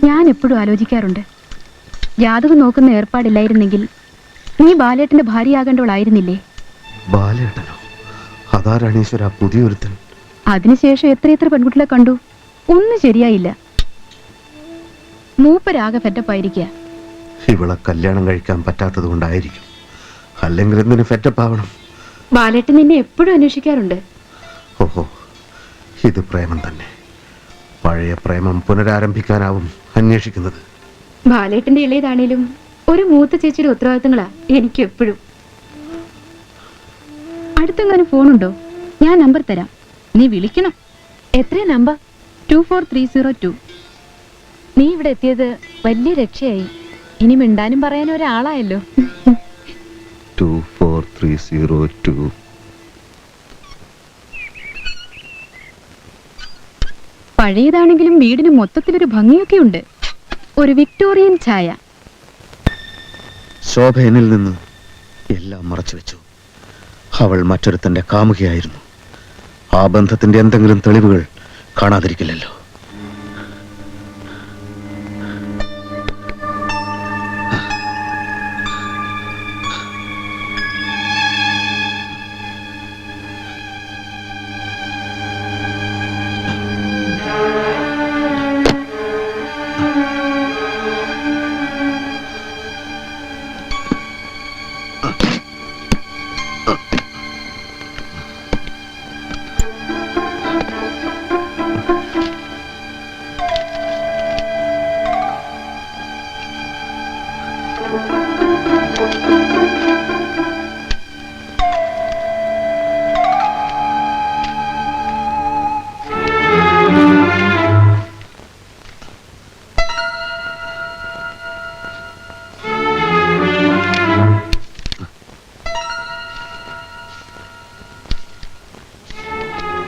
ഞാൻ എപ്പോഴും ആലോചിക്കാറുണ്ട്, ജാതകം നോക്കുന്ന ഏർപ്പാടില്ലായിരുന്നെങ്കിൽ നീ ബാലേട്ടന്റെ ഭാര്യയാകേണ്ടവളായിരുന്നില്ലേ? ബാലേട്ടനോ? അതാരാണ് ഈശ്വര പുതിയൊരുത്തൻ? അതിനുശേഷം എത്രയെത്ര പെൺകുട്ടികളെ കണ്ടു, ഒന്നും ശരിയായില്ല. മൂപ്പരാകെ ഫെറ്റപ്പായിരിക്കുക. ഇവളെ കല്യാണം കഴിക്കാൻ പറ്റാത്തത് കൊണ്ടായിരിക്കും. അല്ലെങ്കിൽ എന്തിനു ഫെറ്റപ്പാവണം? ബാലേട്ടൻ നിന്നെ എപ്പോഴും അന്വേഷിക്കാറുണ്ട്. ഓഹോ, ഇത് പ്രേമം തന്നെ. പഴയ പ്രേമം പുനരാരംഭിക്കാനാവും അന്വേഷിക്കുന്നത്. ബാലേട്ടന്റെ ഇളയതാണേലും ഒരു മൂത്ത ചേച്ചിയുടെ ഉത്തരവാദിത്തങ്ങളാ എനിക്ക് എപ്പോഴും. അടുത്തെങ്ങാനും ഫോണുണ്ടോ? ഞാൻ നമ്പർ തരാം, നീ വിളിക്കണം. എത്രയാ നമ്പർ? 24302. നീ ഇവിടെ എത്തിയത് വലിയ രക്ഷയായി. ഇനി മിണ്ടാനും പറയാനും ഒരാളായല്ലോ. 24302. പഴയതാണെങ്കിലും വീടിന് മൊത്തത്തിലൊരു ഭംഗിയൊക്കെ ഉണ്ട്. ഒരു വിക്ടോറിയൻ ഛായ. ശോഭ എന്നിൽ നിന്ന് എല്ലാം മറച്ചു വെച്ചു. അവൾ മറ്റൊരുത്തന്റെ കാമുകയായിരുന്നു. ആ ബന്ധത്തിന്റെ എന്തെങ്കിലും തെളിവുകൾ കാണാതിരിക്കില്ലല്ലോ.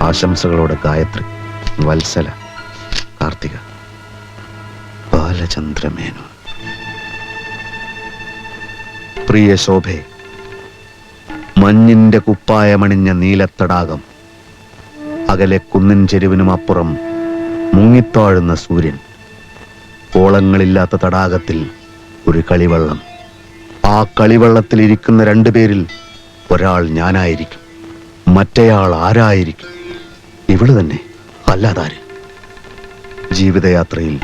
ആശംസകളോടെ ഗായത്രി, വത്സല, കാർത്തിക, ബാലചന്ദ്രമേനോൻ. പ്രിയ ശോഭേ, മഞ്ഞിന്റെ കുപ്പായമണിഞ്ഞ നീലത്തടാകം, അകലെ കുന്നിൻ ചെരുവിനും അപ്പുറം മുങ്ങിത്താഴുന്ന സൂര്യൻ, ഓളങ്ങളില്ലാത്ത തടാകത്തിൽ ഒരു കളിവള്ളം. ആ കളിവള്ളത്തിൽ ഇരിക്കുന്ന രണ്ടുപേരിൽ ഒരാൾ ഞാനായിരിക്കും, മറ്റേയാൾ ആരായിരിക്കും? ഇവള് തന്നെ, അല്ലാതാര്? ജീവിതയാത്രയിൽ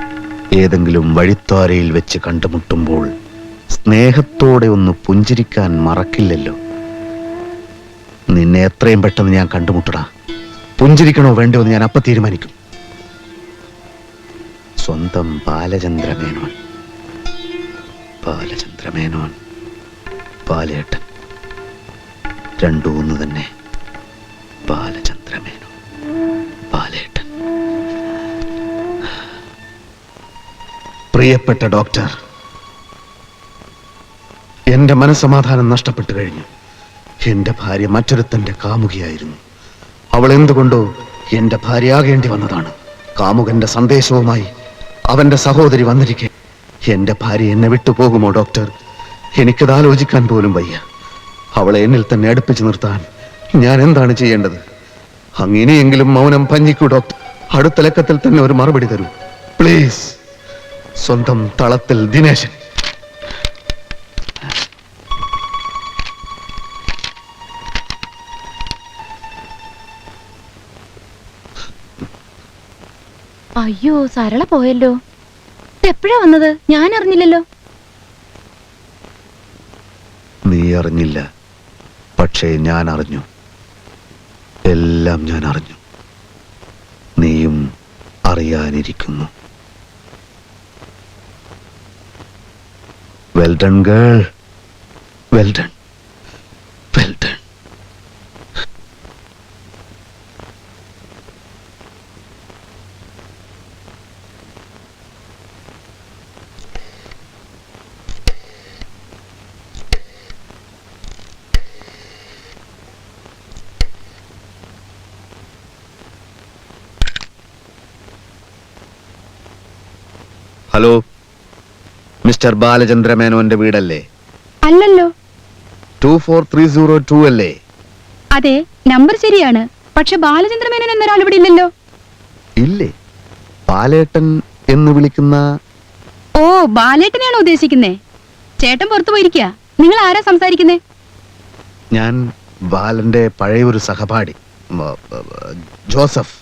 ഏതെങ്കിലും വഴിത്താരയിൽ വെച്ച് കണ്ടുമുട്ടുമ്പോൾ സ്നേഹത്തോടെ ഒന്ന് പുഞ്ചിരിക്കാൻ മറക്കില്ലല്ലോ. നിന്നെ എത്രയും പെട്ടെന്ന് ഞാൻ കണ്ടുമുട്ടടാ. പുഞ്ചിരിക്കണോ വേണ്ടോ എന്ന് ഞാൻ അപ്പ തീരുമാനിക്കും. സ്വന്തം ബാലചന്ദ്രമേനോൻ. ബാലചന്ദ്രമേനോൻ, ബാലേട്ടൻ, രണ്ടും ഒന്ന് തന്നെ. ബാലചന്ദ്രമേനോൻ, ബാലേട്ടൻ. പ്രിയപ്പെട്ട ഡോക്ടർ, എന്റെ മനസ്സമാധാനം നഷ്ടപ്പെട്ടു കഴിഞ്ഞു. എന്റെ ഭാര്യ മറ്റൊരുത്തന്റെ കാമുകിയായിരുന്നു. അവൾ എന്തുകൊണ്ടോ എന്റെ ഭാര്യയാകേണ്ടി വന്നതാണ്. കാമുകന്റെ സന്ദേശവുമായി അവന്റെ സഹോദരി വന്നിരിക്കെ എന്റെ ഭാര്യ എന്നെ വിട്ടുപോകുമോ ഡോക്ടർ? എനിക്കത് ആലോചിക്കാൻ പോലും വയ്യ. അവളെ എന്നിൽ തന്നെ അടുപ്പിച്ചു നിർത്താൻ ഞാൻ എന്താണ് ചെയ്യേണ്ടത്? അങ്ങനെയെങ്കിലും മൗനം ഭഞ്ജിക്കൂ ഡോക്ടർ. അടുത്ത ലക്കത്തിൽ തന്നെ ഒരു മറുപടി തരൂ പ്ലീസ്. സ്വന്തം തളത്തിൽ ദിനേശൻ. അയ്യോ, സരള പോയല്ലോ. എപ്പോഴാ വന്നത്? ഞാൻ അറിഞ്ഞില്ലല്ലോ. നീ അറിഞ്ഞില്ല, പക്ഷേ ഞാൻ അറിഞ്ഞു. എല്ലാം ഞാൻ അറിഞ്ഞു. നീയും അറിയാനിരിക്കുന്നു. Well done girl, well done, well done. Hello, mister ബാലചന്ദ്രമേനോന്റെ വീടല്ലേ? അല്ലല്ലോ. 24302 അല്ലേ? അതെ, നമ്പർ ശരിയാണ്. പക്ഷെ ബാലചന്ദ്രമേനോൻ എന്നൊരാൾ ഇവിടെ ഇല്ലല്ലോ. ഇല്ലേ? ബാലേട്ടൻ എന്ന് വിളിക്കുന്ന ബാലേട്ടനെയാണോ ഉദ്ദേശിക്കുന്നേ? ചേട്ടൻ പുറത്തു പോയിരിക്കുക. നിങ്ങൾ ആരാ സംസാരിക്കുന്നേ? ഞാൻ ബാലന്റെ പഴയ ഒരു സഹപാഠി ജോസഫ്.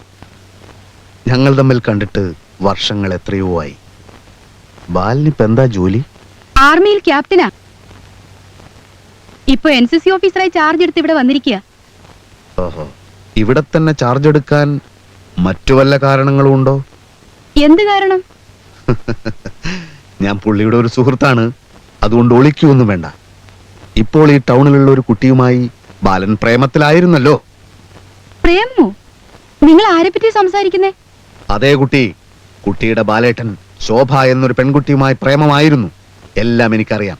ഞങ്ങൾ തമ്മിൽ കണ്ടിട്ട് വർഷങ്ങൾ എത്രയോ ആയി. ബാലനിപ്പോ എന്താ ജോലി? ആർമിയിൽ ക്യാപ്റ്റനാ. ഇപ്പൊ NCC ഓഫീസറായി ചാർജ് എടുത്ത് ഇവിടെ വന്നിരിക്കുക. ഓഹോ, ഇവിടെ തന്നെ ചാർജ് എടുക്കാൻ മറ്റു വല്ല കാരണങ്ങളും ഉണ്ടോ? എന്ത് കാരണം? ഞാൻ പുള്ളിയുടെ ഒരു സുഹൃത്താണ്, അതുകൊണ്ട് ഒളിക്കൊന്നും വേണ്ട. ഇപ്പോൾ ഈ ടൗണിലുള്ള ഒരു കുട്ടിയുമായി ബാലൻ പ്രേമത്തിലായിരുന്നല്ലോ. പ്രേമോ? നിങ്ങൾ ആരെ പറ്റി സംസാരിക്കുന്നേ? അതേ കുട്ടി. കുട്ടിയുടെ ബാലേട്ടൻ ശോഭ എന്നൊരു പെൺകുട്ടിയുമായി പ്രേമമായിരുന്നു. എല്ലാം എനിക്കറിയാം.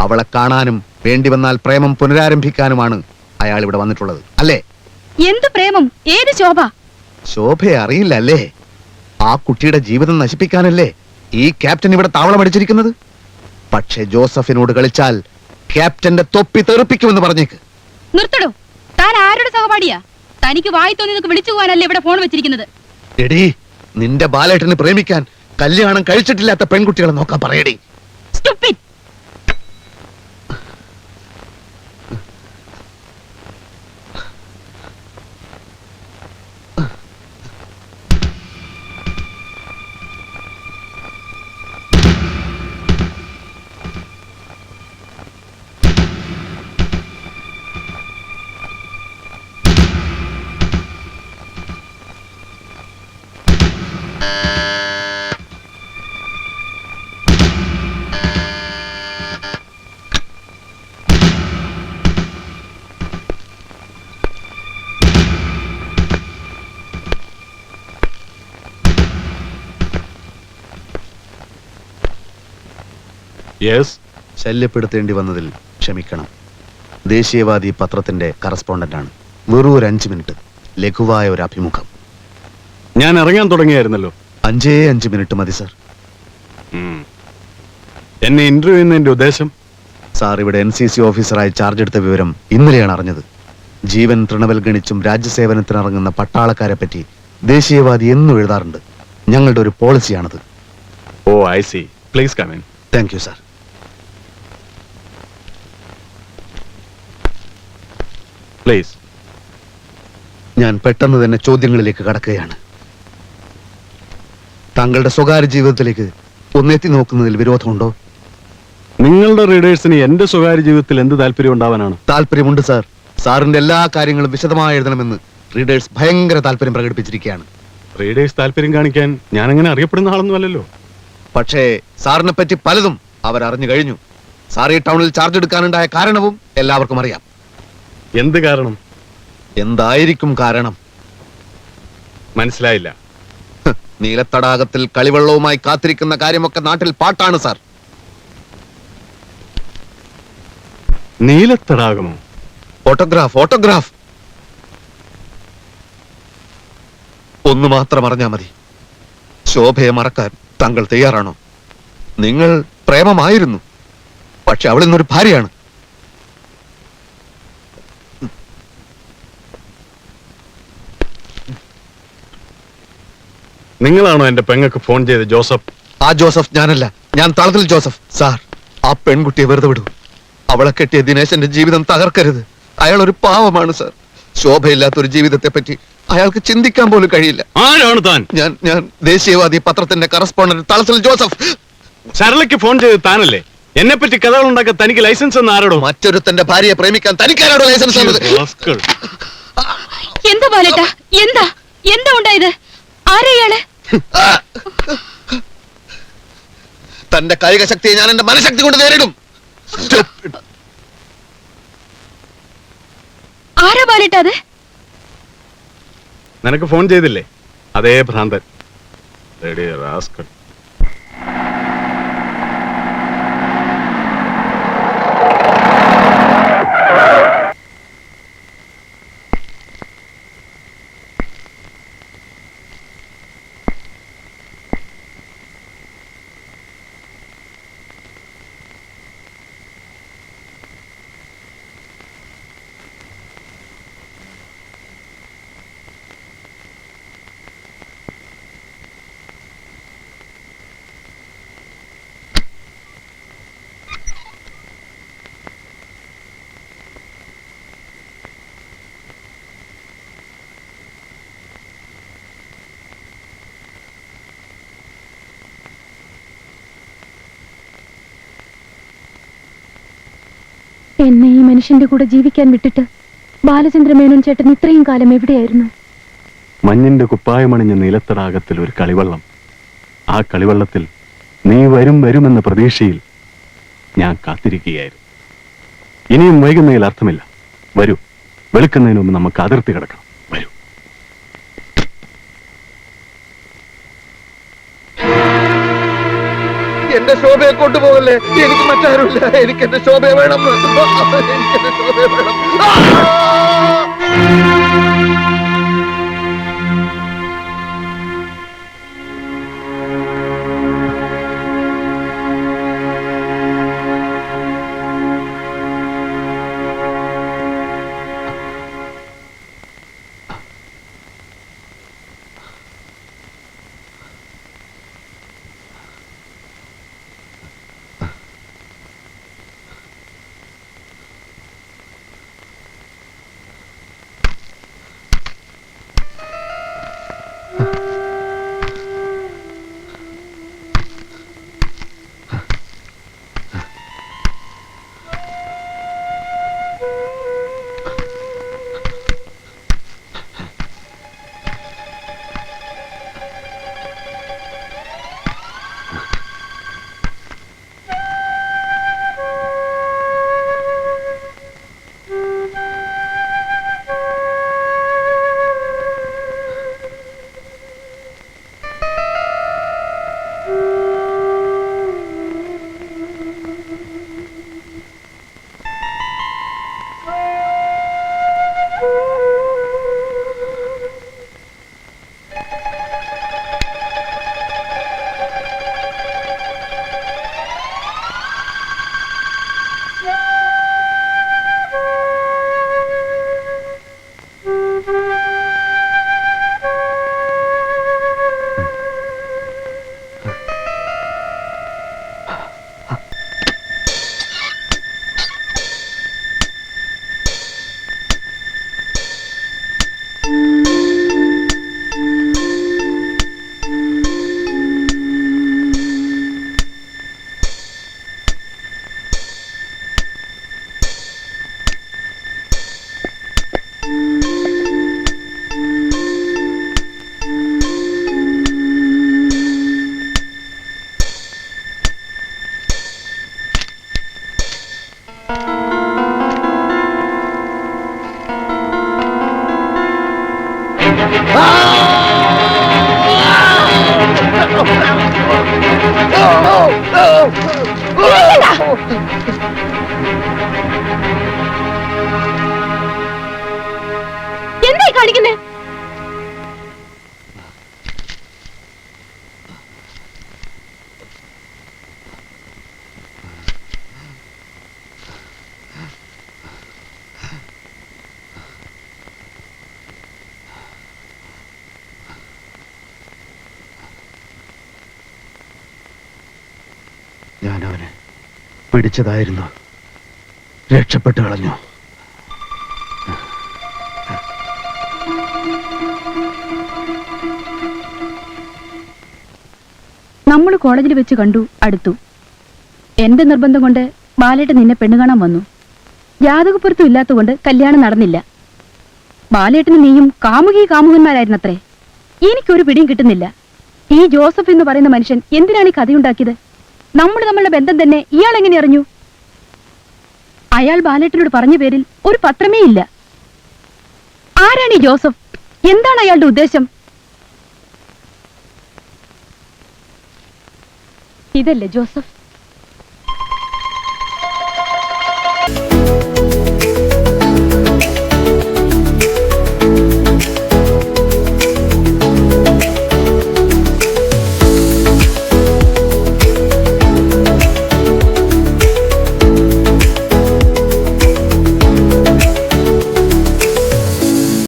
അവളെ കാണാനും വേണ്ടി വന്നാൽ പ്രേമം പുനരാരംഭിക്കാനുമാണ് അയാൾ ഇവിടെ വന്നിട്ടുള്ളത്, അല്ലേ? എന്ത് പ്രേമം? ഏത് ശോഭ? ശോഭയെ അറിയില്ല അല്ലേ? ആ കുട്ടിയുടെ ജീവിതം നശിപ്പിക്കാനല്ലേ ഈ ക്യാപ്റ്റൻ ഇവിടെ താവളമടിച്ചിരിക്കുന്നത്? പക്ഷെ ജോസഫിനോട് കളിച്ചാൽ ക്യാപ്റ്റന്റെ തൊപ്പി തെറിപ്പിക്കുമെന്ന് പറഞ്ഞേക്ക്. നിർത്തടോ. താൻ ആരുടെ സഹപാഠിയാ? തനിക്ക് വായി തോന്നിയതൊക്കെ വിളിച്ചു പോകാനല്ലേ ഇവിടെ ഫോൺ വെച്ചിരിക്കുന്നത്? എടീ, നിന്റെ ബാലേട്ടന് പ്രേമിക്കാൻ കല്യാണം കഴിച്ചിട്ടില്ലാത്ത പെൺകുട്ടികളെ നോക്കാൻ പറയടി. Stupid. ശല്യപ്പെടുത്തേണ്ടി വന്നതിൽ ക്ഷമിക്കണം. ദേശീയവാദി പത്രത്തിന്റെ കറസ്പോണ്ടന്റാണ്. വെറും ഒരു 5 മിനിറ്റ് ലഘുവായ ഒരു അഭിമുഖം. ഞാൻ ഇറങ്ങാൻ തുടങ്ങിയായിരുന്നല്ലോ. 5 മിനിറ്റ് മതി സാർ. എന്നെ ഇന്റർവ്യൂ ചെയ്യുന്നതിന്റെ ഉദ്ദേശം? സാർ ഇവിടെ NCC ഓഫീസറായി ചാർജ് എടുത്ത വിവരം ഇന്നലെയാണ് അറിഞ്ഞത്. ജീവൻ തൃണവൽഗണിച്ചും രാജ്യസേവനത്തിനിറങ്ങുന്ന പട്ടാളക്കാരെ പറ്റി ദേശീയവാദി എന്നും എഴുതാറുണ്ട്. ഞങ്ങളുടെ ഒരു പോളിസിയാണത്. Oh, I see. Please come in. Thank you sir. Please. ഞാൻ പെട്ടെന്ന് തന്നെ ചോദ്യങ്ങളിലേക്ക് കടക്കുകയാണ്. താങ്കളുടെ സ്വകാര്യ ജീവിതത്തിലേക്ക് ഒന്നെത്തി നോക്കുന്നതിൽ വിരോധമുണ്ടോ? നിങ്ങളുടെ റീഡേഴ്സിന് എന്റെ സ്വകാര്യ ജീവിതത്തിൽ എന്ത് താല്പര്യം ഉണ്ടാവാനാണ്? താല്പര്യമുണ്ട് സാർ. സാറിന്റെ എല്ലാ കാര്യങ്ങളും വിശദമായി എഴുതണമെന്ന് റീഡേഴ്സ് ഭയങ്കര താല്പര്യം പ്രകടിപ്പിച്ചിരിക്കുകയാണ്. റീഡേഴ്സ് താല്പര്യം കാണിക്കാൻ ഞാൻ അങ്ങനെ അറിയപ്പെടുന്ന ആളൊന്നും അല്ലല്ലോ. പക്ഷേ സാറിനെ പറ്റി പലതും അവരറിഞ്ഞു കഴിഞ്ഞു. സാർ ഈ ടൗണിൽ ചാർജ് എടുക്കാനുണ്ടായ കാരണവും എല്ലാവർക്കും അറിയാം. എന്ത് കാരണം? എന്തായിരിക്കും കാരണം? മനസ്സിലായില്ല. നീലത്തടാകത്തിൽ കളിവെള്ളവുമായി കാത്തിരിക്കുന്ന കാര്യമൊക്കെ നാട്ടിൽ പാട്ടാണ് സാർ. നീലത്തടാകമോ? ഓട്ടോഗ്രാഫ്. ഒന്ന് മാത്രം അറിഞ്ഞാ മതി. ശോഭയെ മറക്കാൻ താങ്കൾ തയ്യാറാണോ? നിങ്ങൾ പ്രേമമായിരുന്നു, പക്ഷെ അവൾ ഇന്നൊരു ഭാര്യയാണ്. നിങ്ങളാണോ എന്റെ പെങ്ങൾക്ക് ഫോൺ ചെയ്ത് ജോസഫ്? ആ ജോസഫ് ഞാനല്ല, ഞാൻ തളത്തിൽ ജോസഫ്. സാർ, ആ പെൺകുട്ടിയെ വെറുതെ വിടൂ. അവളെ കെട്ടിയ ദിനേശന്റെ ജീവിതം തകർക്കരുത്. അയാൾ ഒരു പാവമാണ് സാർ. ശോഭയില്ലാത്തൊരു ജീവിതത്തെ പറ്റി അയാൾക്ക് ചിന്തിക്കാൻ പോലും കഴിയില്ല. ആരാണ് താൻ? ഞാൻ ദേശീയവാദി പത്രത്തിന്റെ കറസ്പോണ്ടന്റ് തളത്തിൽ ജോസഫ്. സരളയ്ക്ക് ഫോൺ ചെയ്ത് താനല്ലേ? എന്നെ പറ്റി കഥകൾ ഉണ്ടാക്കാൻ തനിക്ക് ലൈസൻസ് എന്ന് ആരോടോ? മറ്റൊരുത്തന്റെ ഭാര്യയെ പ്രേമിക്കാൻ തനിക്കാരോടോ ലൈസൻസ്? എന്താ ബാലേട്ടാ? എന്താ ഉണ്ടായത്? ആരെയാണ്? തന്റെ കായിക ശക്തിയെ ഞാൻ എന്റെ മനഃശക്തി കൊണ്ട് നേരിടും. ആരാ ബാലേട്ടാ അത്? നിനക്ക് ഫോൺ ചെയ്തില്ലേ? അതേ ഭ്രാന്തൻ. റാസ്കൽ. എന്നെ ഈ മനുഷ്യന്റെ കൂടെ ജീവിക്കാൻ വിട്ടിട്ട് ബാലചന്ദ്രമേനോൻ ചേട്ടൻ ഇത്രയും കാലം എവിടെയായിരുന്നു? മഞ്ഞിന്റെ കുപ്പായമണിഞ്ഞ നീലത്തടാകത്തിൽ ഒരു കളിവള്ളം. ആ കളിവള്ളത്തിൽ നീ വരുമെന്ന പ്രതീക്ഷയിൽ ഞാൻ കാത്തിരിക്കുകയായിരുന്നു. ഇനിയും വൈകുന്നതിൽ അർത്ഥമില്ല. വരൂ, വെളുക്കുന്നതിന് മുമ്പ് നമുക്ക് അതിർത്തി കിടക്കണം. വരൂ. എന്റെ ശോഭയെ കൊണ്ടുപോകല്ലേ. എനിക്ക് മറ്റാരുമില്ല. എനിക്ക് എന്റെ ശോഭയെ വേണം. എനിക്ക് എന്റെ ശോഭയെ വേണം. എന്തായി കാണിക്കുന്നേ? ഞാൻ അവനെ പിടിച്ചതായിരുന്നു. രക്ഷപ്പെട്ടു കളഞ്ഞു. നമ്മൾ കോളേജിൽ വെച്ച് കണ്ടു, അടുത്തു. എന്റെ നിർബന്ധം കൊണ്ട് ബാലേട്ട് നിന്നെ പെണ്ണു കാണാൻ വന്നു. ജാതകപ്പുറത്തും ഇല്ലാത്തതുകൊണ്ട് കല്യാണം നടന്നില്ല. ബാലേട്ടിന് നീയും കാമുകന്മാരായിരുന്നത്രേ. എനിക്കൊരു പിടിയും കിട്ടുന്നില്ല. ഈ ജോസഫ് എന്ന് പറയുന്ന മനുഷ്യൻ എന്തിനാണ് ഈ കഥയുണ്ടാക്കിയത്? നമ്മൾ തമ്മിലുള്ള ബന്ധം തന്നെ ഇയാൾ എങ്ങനെ അറിഞ്ഞു? അയാൾ ബാലേട്ടിനോട് പറഞ്ഞ പേരിൽ ഒരു പത്രമേ ഇല്ല. ആരാണ് ഈ ജോസഫ്? എന്താണ് അയാളുടെ ഉദ്ദേശം? ഇതല്ലേ ജോസഫ്?